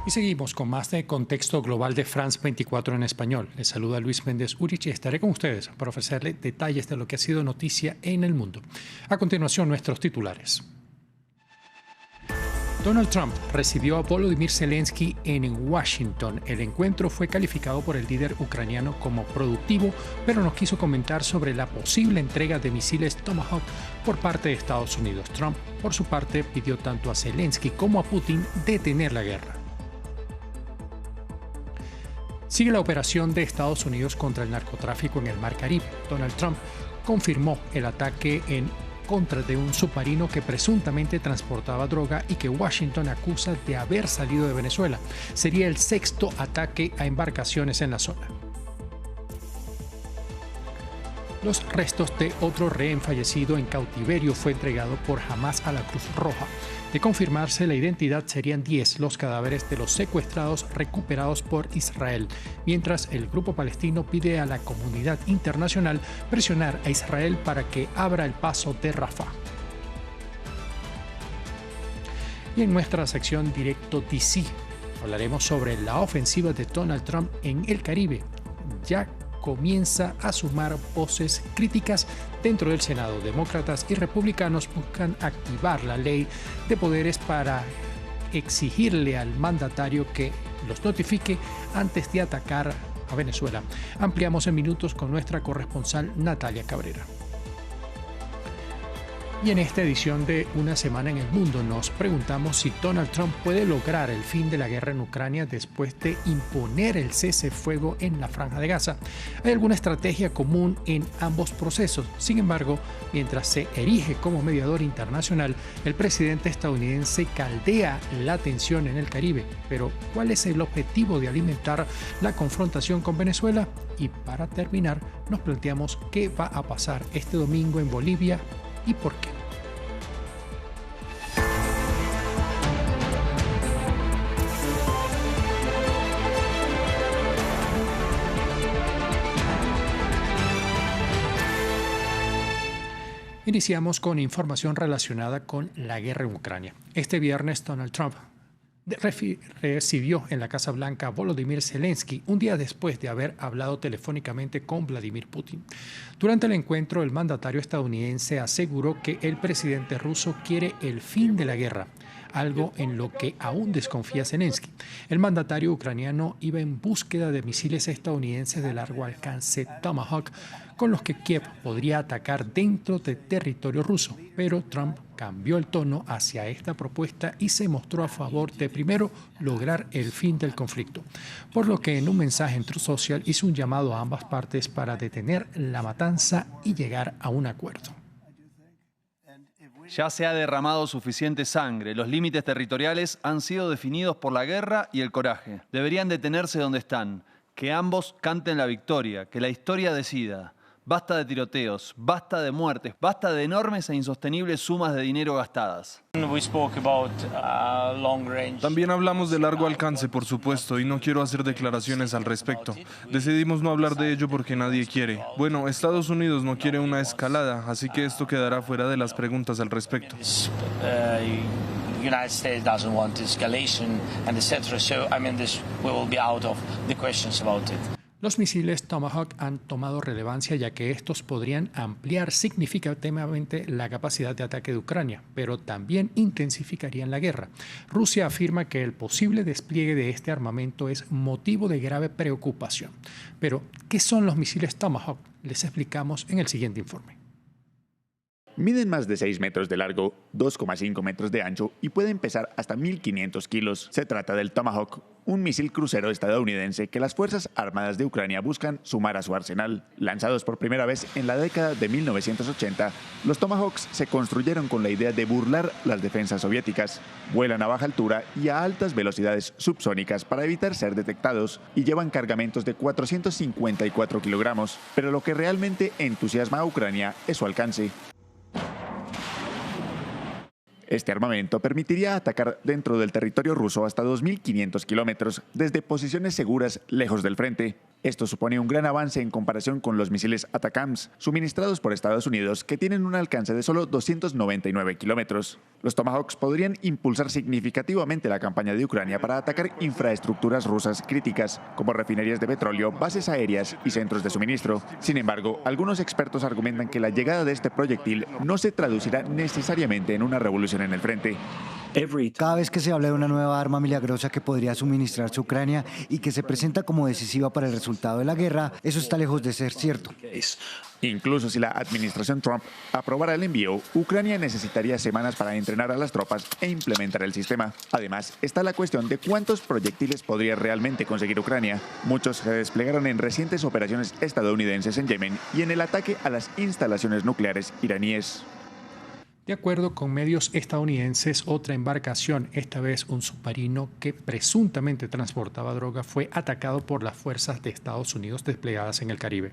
Y seguimos con más de Contexto Global de France 24 en español. Les saluda Luis Méndez Urich y estaré con ustedes para ofrecerle detalles de lo que ha sido noticia en el mundo. A continuación, nuestros titulares. Donald Trump recibió a Volodymyr Zelensky en Washington. El encuentro fue calificado por el líder ucraniano como productivo, pero no quiso comentar sobre la posible entrega de misiles Tomahawk por parte de Estados Unidos. Trump, por su parte, pidió tanto a Zelensky como a Putin detener la guerra. Sigue la operación de Estados Unidos contra el narcotráfico en el Mar Caribe. Donald Trump confirmó el ataque en contra de un submarino que presuntamente transportaba droga y que Washington acusa de haber salido de Venezuela. Sería el sexto ataque a embarcaciones en la zona. Los restos de otro rehén fallecido en cautiverio fue entregado por Hamás a la Cruz Roja. De confirmarse la identidad, serían 10 los cadáveres de los secuestrados recuperados por Israel, mientras el grupo palestino pide a la comunidad internacional presionar a Israel para que abra el paso de Rafah. Y en nuestra sección Directo DC hablaremos sobre la ofensiva de Donald Trump en el Caribe. Ya comienza a sumar voces críticas dentro del Senado. Demócratas y republicanos buscan activar la ley de poderes para exigirle al mandatario que los notifique antes de atacar a Venezuela. Ampliamos en minutos con nuestra corresponsal Natalia Cabrera. Y en esta edición de Una Semana en el Mundo nos preguntamos si Donald Trump puede lograr el fin de la guerra en Ucrania después de imponer el cese-fuego en la Franja de Gaza. ¿Hay alguna estrategia común en ambos procesos? Sin embargo, mientras se erige como mediador internacional, el presidente estadounidense caldea la tensión en el Caribe. Pero, ¿cuál es el objetivo de alimentar la confrontación con Venezuela? Y para terminar, nos planteamos qué va a pasar este domingo en Bolivia y por qué. Iniciamos con información relacionada con la guerra en Ucrania. Este viernes, Donald Trump recibió en la Casa Blanca a Volodymyr Zelensky un día después de haber hablado telefónicamente con Vladimir Putin. Durante el encuentro, el mandatario estadounidense aseguró que el presidente ruso quiere el fin de la guerra, algo en lo que aún desconfía Zelensky. El mandatario ucraniano iba en búsqueda de misiles estadounidenses de largo alcance Tomahawk, con los que Kiev podría atacar dentro de territorio ruso, pero Trump cambió el tono hacia esta propuesta y se mostró a favor de primero lograr el fin del conflicto, por lo que en un mensaje en Truth Social hizo un llamado a ambas partes para detener la matanza y llegar a un acuerdo. Ya se ha derramado suficiente sangre. Los límites territoriales han sido definidos por la guerra y el coraje. Deberían detenerse donde están. Que ambos canten la victoria. Que la historia decida. Basta de tiroteos, basta de muertes, basta de enormes e insostenibles sumas de dinero gastadas. También hablamos de largo alcance, por supuesto, y no quiero hacer declaraciones al respecto. Decidimos no hablar de ello porque nadie quiere. Bueno, Estados Unidos no quiere una escalada, así que esto quedará fuera de las preguntas al respecto. United States doesn't want escalation and etc. So we will be out of the questions about it. Los misiles Tomahawk han tomado relevancia ya que estos podrían ampliar significativamente la capacidad de ataque de Ucrania, pero también intensificarían la guerra. Rusia afirma que el posible despliegue de este armamento es motivo de grave preocupación. Pero, ¿qué son los misiles Tomahawk? Les explicamos en el siguiente informe. Miden más de 6 metros de largo, 2,5 metros de ancho y pueden pesar hasta 1.500 kilos. Se trata del Tomahawk, un misil crucero estadounidense que las Fuerzas Armadas de Ucrania buscan sumar a su arsenal. Lanzados por primera vez en la década de 1980, los Tomahawks se construyeron con la idea de burlar las defensas soviéticas. Vuelan a baja altura y a altas velocidades subsónicas para evitar ser detectados y llevan cargamentos de 454 kilogramos. Pero lo que realmente entusiasma a Ucrania es su alcance. Este armamento permitiría atacar dentro del territorio ruso hasta 2.500 kilómetros desde posiciones seguras lejos del frente. Esto supone un gran avance en comparación con los misiles ATACMS, suministrados por Estados Unidos, que tienen un alcance de solo 299 kilómetros. Los Tomahawks podrían impulsar significativamente la campaña de Ucrania para atacar infraestructuras rusas críticas, como refinerías de petróleo, bases aéreas y centros de suministro. Sin embargo, algunos expertos argumentan que la llegada de este proyectil no se traducirá necesariamente en una revolución en el frente. Cada vez que se habla de una nueva arma milagrosa que podría suministrarse a Ucrania y que se presenta como decisiva para el resultado de la guerra, eso está lejos de ser cierto. Incluso si la administración Trump aprobara el envío, Ucrania necesitaría semanas para entrenar a las tropas e implementar el sistema. Además, está la cuestión de cuántos proyectiles podría realmente conseguir Ucrania. Muchos se desplegaron en recientes operaciones estadounidenses en Yemen y en el ataque a las instalaciones nucleares iraníes. De acuerdo con medios estadounidenses, otra embarcación, esta vez un submarino que presuntamente transportaba droga, fue atacado por las fuerzas de Estados Unidos desplegadas en el Caribe.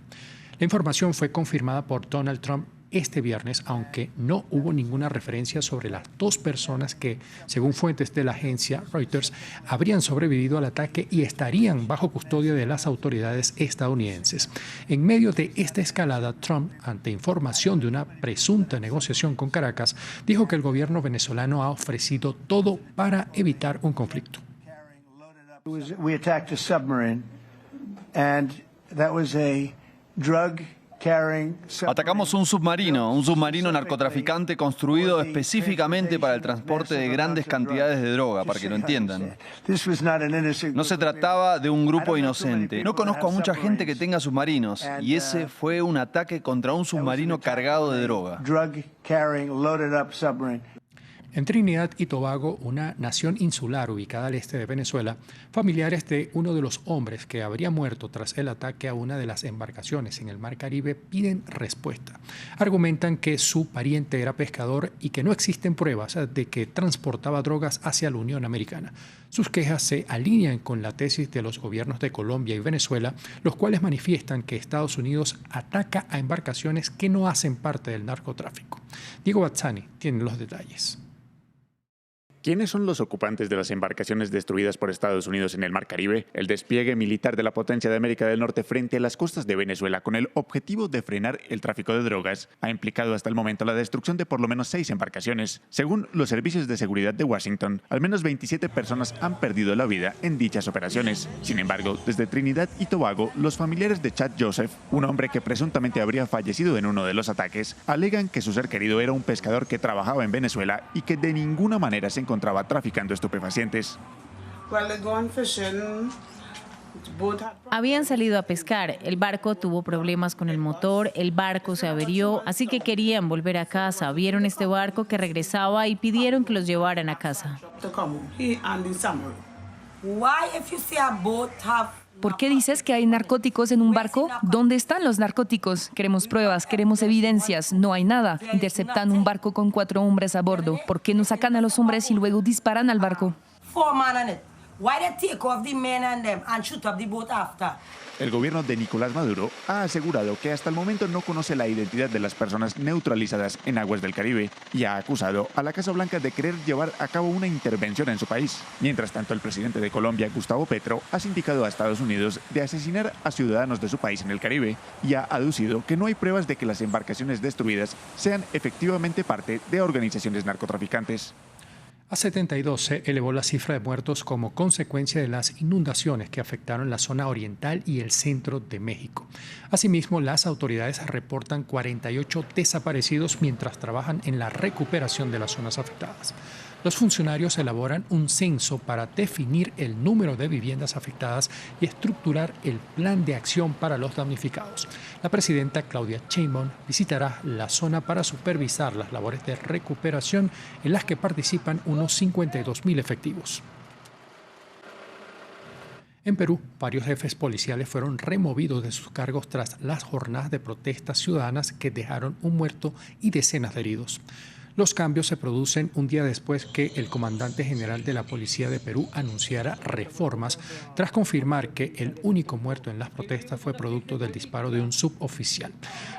La información fue confirmada por Donald Trump este viernes, aunque no hubo ninguna referencia sobre las dos personas que, según fuentes de la agencia Reuters, habrían sobrevivido al ataque y estarían bajo custodia de las autoridades estadounidenses. En medio de esta escalada, Trump, ante información de una presunta negociación con Caracas, dijo que el gobierno venezolano ha ofrecido todo para evitar un conflicto. We attacked a submarine, and that was a Atacamos un submarino narcotraficante construido específicamente para el transporte de grandes cantidades de droga, para que lo entiendan. No se trataba de un grupo inocente. No conozco a mucha gente que tenga submarinos, y ese fue un ataque contra un submarino cargado de droga. En Trinidad y Tobago, una nación insular ubicada al este de Venezuela, familiares de uno de los hombres que habría muerto tras el ataque a una de las embarcaciones en el Mar Caribe piden respuesta. Argumentan que su pariente era pescador y que no existen pruebas de que transportaba drogas hacia la Unión Americana. Sus quejas se alinean con la tesis de los gobiernos de Colombia y Venezuela, los cuales manifiestan que Estados Unidos ataca a embarcaciones que no hacen parte del narcotráfico. Diego Bazzani tiene los detalles. ¿Quiénes son los ocupantes de las embarcaciones destruidas por Estados Unidos en el Mar Caribe? El despliegue militar de la potencia de América del Norte frente a las costas de Venezuela con el objetivo de frenar el tráfico de drogas ha implicado hasta el momento la destrucción de por lo menos 6 embarcaciones. Según los servicios de seguridad de Washington, al menos 27 personas han perdido la vida en dichas operaciones. Sin embargo, desde Trinidad y Tobago, los familiares de Chad Joseph, un hombre que presuntamente habría fallecido en uno de los ataques, alegan que su ser querido era un pescador que trabajaba en Venezuela y que de ninguna manera se encontraba traficando estupefacientes. Habían salido a pescar, el barco tuvo problemas con el motor, el barco se averió, así que querían volver a casa. Vieron este barco que regresaba y pidieron que los llevaran a casa. ¿Por qué dices que hay narcóticos en un barco? ¿Dónde están los narcóticos? Queremos pruebas, queremos evidencias. No hay nada. Interceptan un barco con 4 hombres a bordo. ¿Por qué no sacan a los hombres y luego disparan al barco? El gobierno de Nicolás Maduro ha asegurado que hasta el momento no conoce la identidad de las personas neutralizadas en aguas del Caribe y ha acusado a la Casa Blanca de querer llevar a cabo una intervención en su país. Mientras tanto, el presidente de Colombia, Gustavo Petro, ha indicado a Estados Unidos de asesinar a ciudadanos de su país en el Caribe y ha aducido que no hay pruebas de que las embarcaciones destruidas sean efectivamente parte de organizaciones narcotraficantes. A 72 se elevó la cifra de muertos como consecuencia de las inundaciones que afectaron la zona oriental y el centro de México. Asimismo, las autoridades reportan 48 desaparecidos mientras trabajan en la recuperación de las zonas afectadas. Los funcionarios elaboran un censo para definir el número de viviendas afectadas y estructurar el plan de acción para los damnificados. La presidenta Claudia Sheinbaum visitará la zona para supervisar las labores de recuperación en las que participan unos 52.000 efectivos. En Perú, varios jefes policiales fueron removidos de sus cargos tras las jornadas de protestas ciudadanas que dejaron un muerto y decenas de heridos. Los cambios se producen un día después que el comandante general de la Policía de Perú anunciara reformas tras confirmar que el único muerto en las protestas fue producto del disparo de un suboficial.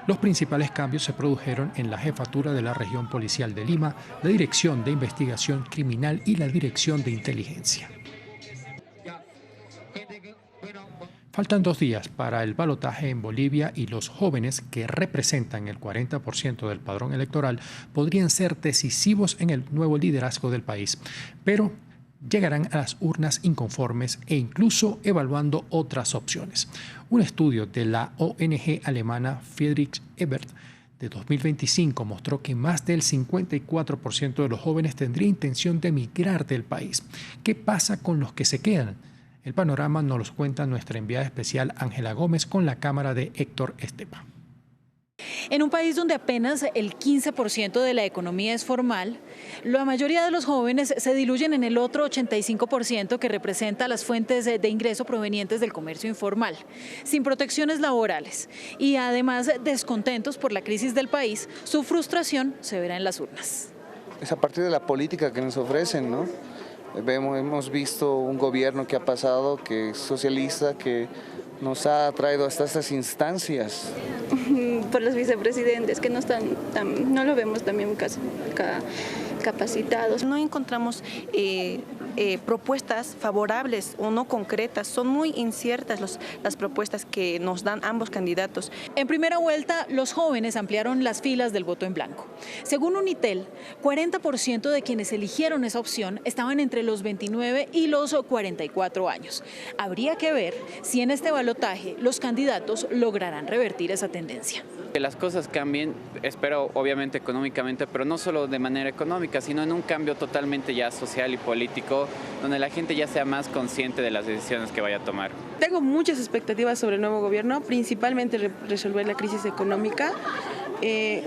Los principales cambios se produjeron en la jefatura de la región policial de Lima, la Dirección de Investigación Criminal y la Dirección de Inteligencia. Faltan 2 días para el balotaje en Bolivia y los jóvenes, que representan el 40% del padrón electoral, podrían ser decisivos en el nuevo liderazgo del país. Pero llegarán a las urnas inconformes e incluso evaluando otras opciones. Un estudio de la ONG alemana Friedrich Ebert de 2025 mostró que más del 54% de los jóvenes tendría intención de emigrar del país. ¿Qué pasa con los que se quedan? El panorama nos lo cuenta nuestra enviada especial Ángela Gómez con la cámara de Héctor Estepa. En un país donde apenas el 15% de la economía es formal, la mayoría de los jóvenes se diluyen en el otro 85% que representa las fuentes de ingreso provenientes del comercio informal, sin protecciones laborales y además descontentos por la crisis del país. Su frustración se verá en las urnas. Es a partir de la política que nos ofrecen, ¿no? Hemos visto un gobierno que ha pasado, que es socialista, que nos ha traído hasta estas instancias. Por los vicepresidentes que no lo vemos también capacitados. No encontramos propuestas favorables o no concretas, son muy inciertas las propuestas que nos dan ambos candidatos. En primera vuelta, los jóvenes ampliaron las filas del voto en blanco. Según Unitel, 40% de quienes eligieron esa opción estaban entre los 29 y los 44 años. Habría que ver si en este balotaje los candidatos lograrán revertir esa tendencia. Que las cosas cambien, espero obviamente económicamente, pero no solo de manera económica, sino en un cambio totalmente ya social y político, donde la gente ya sea más consciente de las decisiones que vaya a tomar. Tengo muchas expectativas sobre el nuevo gobierno, principalmente resolver la crisis económica,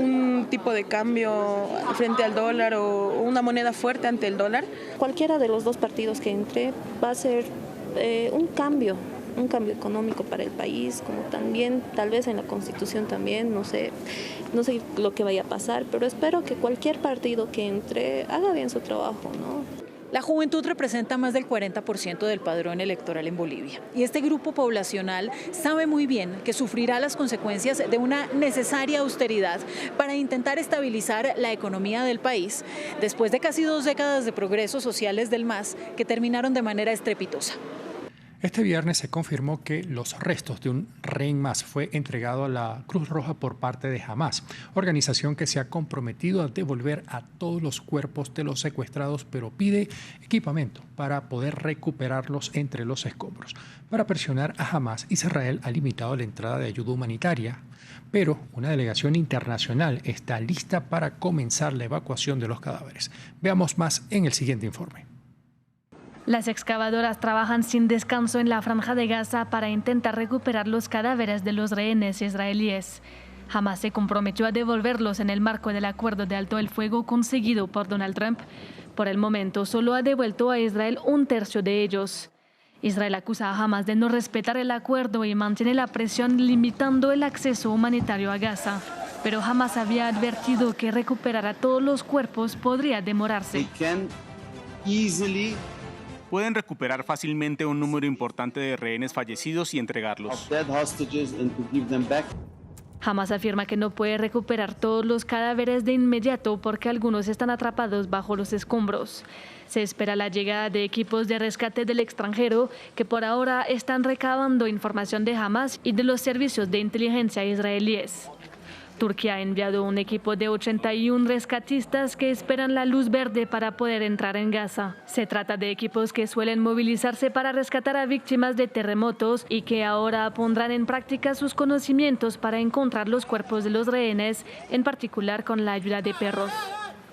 un tipo de cambio frente al dólar o una moneda fuerte ante el dólar. Cualquiera de los dos partidos que entre va a ser un cambio económico para el país, como también tal vez en la Constitución también, no sé lo que vaya a pasar, pero espero que cualquier partido que entre haga bien su trabajo, ¿no? La juventud representa más del 40% del padrón electoral en Bolivia y este grupo poblacional sabe muy bien que sufrirá las consecuencias de una necesaria austeridad para intentar estabilizar la economía del país después de casi 2 décadas de progresos sociales del MAS que terminaron de manera estrepitosa. Este viernes se confirmó que los restos de un rehén más fue entregado a la Cruz Roja por parte de Hamás, organización que se ha comprometido a devolver a todos los cuerpos de los secuestrados, pero pide equipamiento para poder recuperarlos entre los escombros. Para presionar a Hamás, Israel ha limitado la entrada de ayuda humanitaria, pero una delegación internacional está lista para comenzar la evacuación de los cadáveres. Veamos más en el siguiente informe. Las excavadoras trabajan sin descanso en la Franja de Gaza para intentar recuperar los cadáveres de los rehenes israelíes. Hamás se comprometió a devolverlos en el marco del acuerdo de alto el fuego conseguido por Donald Trump. Por el momento, solo ha devuelto a Israel 1/3 de ellos. Israel acusa a Hamás de no respetar el acuerdo y mantiene la presión limitando el acceso humanitario a Gaza. Pero Hamás había advertido que recuperar a todos los cuerpos podría demorarse. Pueden recuperar fácilmente un número importante de rehenes fallecidos y entregarlos. Hamás afirma que no puede recuperar todos los cadáveres de inmediato porque algunos están atrapados bajo los escombros. Se espera la llegada de equipos de rescate del extranjero que por ahora están recabando información de Hamás y de los servicios de inteligencia israelíes. Turquía ha enviado un equipo de 81 rescatistas que esperan la luz verde para poder entrar en Gaza. Se trata de equipos que suelen movilizarse para rescatar a víctimas de terremotos y que ahora pondrán en práctica sus conocimientos para encontrar los cuerpos de los rehenes, en particular con la ayuda de perros.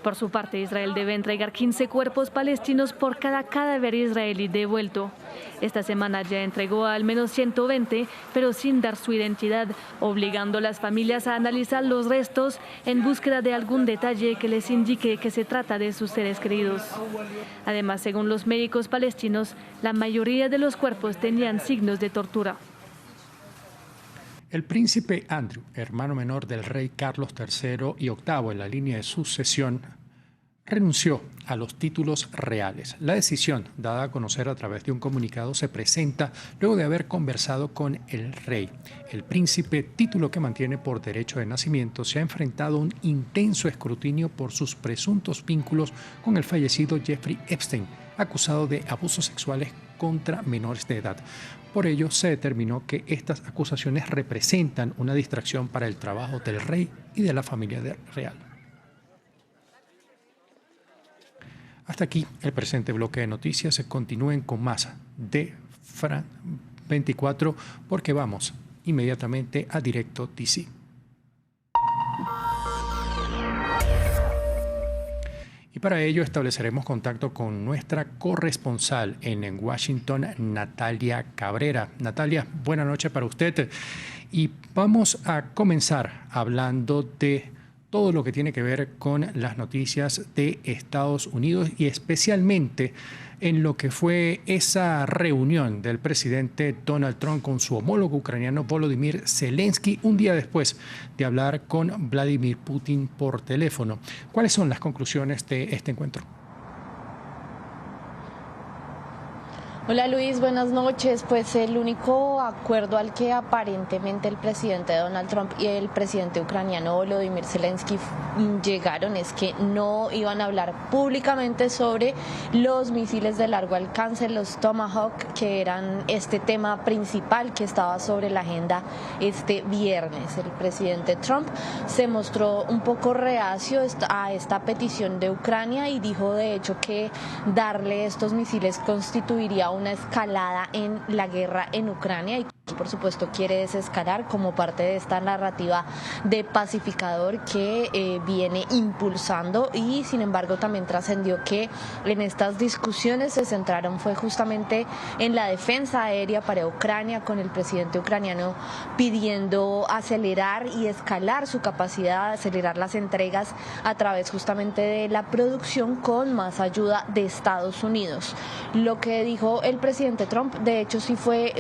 Por su parte, Israel debe entregar 15 cuerpos palestinos por cada cadáver israelí devuelto. Esta semana ya entregó a al menos 120, pero sin dar su identidad, obligando a las familias a analizar los restos en búsqueda de algún detalle que les indique que se trata de sus seres queridos. Además, según los médicos palestinos, la mayoría de los cuerpos tenían signos de tortura. El príncipe Andrew, hermano menor del rey Carlos III y octavo en la línea de sucesión, renunció a los títulos reales. La decisión, dada a conocer a través de un comunicado, se presenta luego de haber conversado con el rey. El príncipe, título que mantiene por derecho de nacimiento, se ha enfrentado a un intenso escrutinio por sus presuntos vínculos con el fallecido Jeffrey Epstein, acusado de abusos sexuales contra menores de edad. Por ello, se determinó que estas acusaciones representan una distracción para el trabajo del rey y de la familia real. Hasta aquí el presente bloque de noticias. Se continúen con más de Fran 24 porque vamos inmediatamente a Directo DC. Y para ello estableceremos contacto con nuestra corresponsal en Washington, Natalia Cabrera. Natalia, buenas noches para usted. Y vamos a comenzar hablando de todo lo que tiene que ver con las noticias de Estados Unidos y especialmente en lo que fue esa reunión del presidente Donald Trump con su homólogo ucraniano Volodymyr Zelensky un día después de hablar con Vladimir Putin por teléfono. ¿Cuáles son las conclusiones de este encuentro? Hola Luis, buenas noches. Pues el único acuerdo al que aparentemente el presidente Donald Trump y el presidente ucraniano Volodymyr Zelensky llegaron es que no iban a hablar públicamente sobre los misiles de largo alcance, los Tomahawk, que eran este tema principal que estaba sobre la agenda este viernes. El presidente Trump se mostró un poco reacio a esta petición de Ucrania y dijo de hecho que darle estos misiles constituiría una escalada en la guerra en Ucrania y por supuesto quiere desescalar como parte de esta narrativa de pacificador que viene impulsando y sin embargo también trascendió que en estas discusiones se centraron fue justamente en la defensa aérea para Ucrania, con el presidente ucraniano pidiendo acelerar y escalar su capacidad, acelerar las entregas a través justamente de la producción con más ayuda de Estados Unidos. Lo que dijo el presidente Trump de hecho sí fue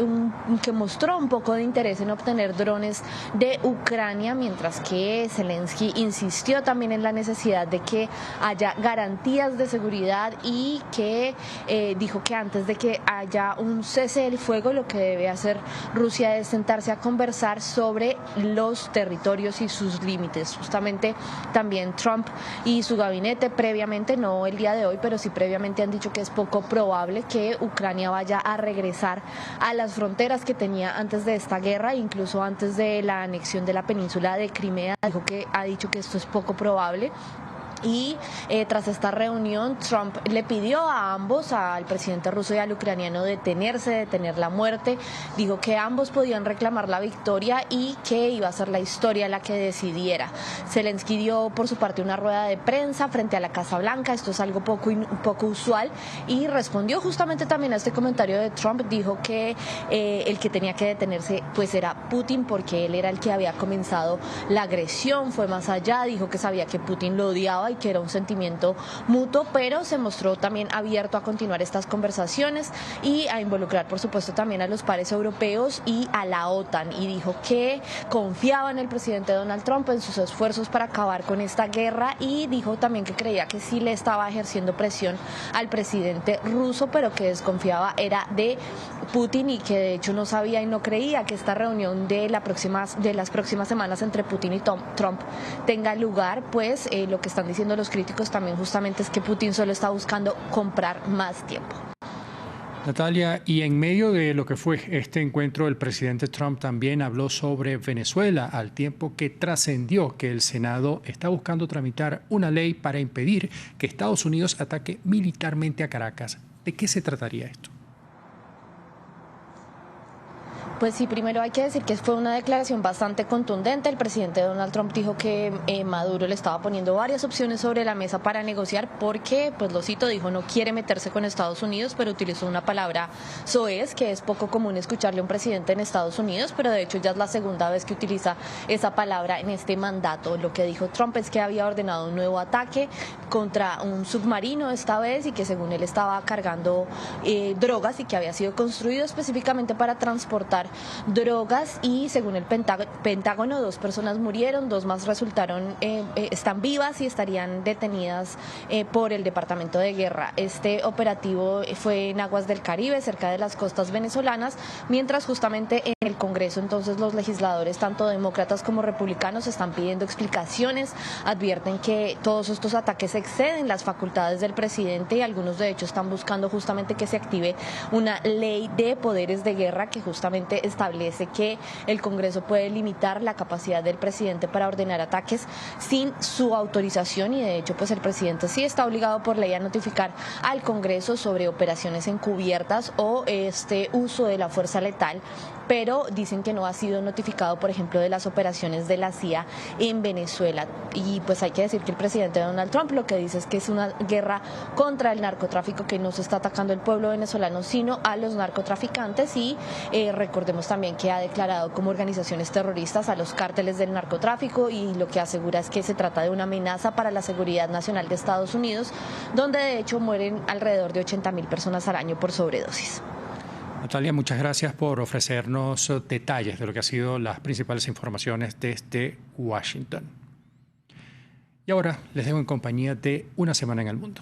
que mostró un poco de interés en obtener drones de Ucrania, mientras que Zelensky insistió también en la necesidad de que haya garantías de seguridad y que dijo que antes de que haya un cese del fuego lo que debe hacer Rusia es sentarse a conversar sobre los territorios y sus límites. Justamente también Trump y su gabinete previamente, no el día de hoy, pero sí previamente han dicho que es poco probable que Ucrania vaya a regresar a las fronteras que tenía antes de esta guerra, incluso antes de la anexión de la península de Crimea. Ha dicho que esto es poco probable. Y tras esta reunión, Trump le pidió a ambos, al presidente ruso y al ucraniano, detener la muerte. Dijo que ambos podían reclamar la victoria y que iba a ser la historia la que decidiera. Zelensky dio por su parte una rueda de prensa frente a la Casa Blanca. Esto es algo poco usual y respondió justamente también a este comentario de Trump. Dijo que el que tenía que detenerse pues era Putin porque él era el que había comenzado la agresión. Fue más allá, dijo que sabía que Putin lo odiaba y que era un sentimiento mutuo, pero se mostró también abierto a continuar estas conversaciones y a involucrar, por supuesto, también a los pares europeos y a la OTAN, y dijo que confiaba en el presidente Donald Trump en sus esfuerzos para acabar con esta guerra, y dijo también que creía que sí le estaba ejerciendo presión al presidente ruso, pero que desconfiaba era de Putin y que de hecho no sabía y no creía que esta reunión de las próximas semanas entre Putin y Trump tenga lugar, pues lo que están diciendo los críticos también justamente es que Putin solo está buscando comprar más tiempo. Natalia, y en medio de lo que fue este encuentro, el presidente Trump también habló sobre Venezuela, al tiempo que trascendió que el Senado está buscando tramitar una ley para impedir que Estados Unidos ataque militarmente a Caracas. ¿De qué se trataría esto? Pues sí, primero hay que decir que fue una declaración bastante contundente. El presidente Donald Trump dijo que Maduro le estaba poniendo varias opciones sobre la mesa para negociar porque, pues lo cito, dijo no quiere meterse con Estados Unidos, pero utilizó una palabra soez, que es poco común escucharle a un presidente en Estados Unidos, pero de hecho ya es la segunda vez que utiliza esa palabra en este mandato. Lo que dijo Trump es que había ordenado un nuevo ataque contra un submarino esta vez y que según él estaba cargando drogas y que había sido construido específicamente para transportar drogas y según el Pentágono 2 personas murieron, 2 más están vivas y estarían detenidas por el Departamento de Guerra. Este operativo fue en aguas del Caribe, cerca de las costas venezolanas, mientras justamente en el Congreso entonces los legisladores, tanto demócratas como republicanos, están pidiendo explicaciones, advierten que todos estos ataques exceden las facultades del presidente y algunos de hecho están buscando justamente que se active una ley de poderes de guerra que justamente establece que el Congreso puede limitar la capacidad del presidente para ordenar ataques sin su autorización y de hecho pues el presidente sí está obligado por ley a notificar al Congreso sobre operaciones encubiertas o este uso de la fuerza letal, pero dicen que no ha sido notificado, por ejemplo, de las operaciones de la CIA en Venezuela. Y pues hay que decir que el presidente Donald Trump lo que dice es que es una guerra contra el narcotráfico, que no se está atacando al pueblo venezolano, sino a los narcotraficantes y recordemos también que ha declarado como organizaciones terroristas a los cárteles del narcotráfico y lo que asegura es que se trata de una amenaza para la seguridad nacional de Estados Unidos, donde de hecho mueren alrededor de 80.000 personas al año por sobredosis. Natalia, muchas gracias por ofrecernos detalles de lo que han sido las principales informaciones desde Washington. Y ahora les dejo en compañía de Una Semana en el Mundo.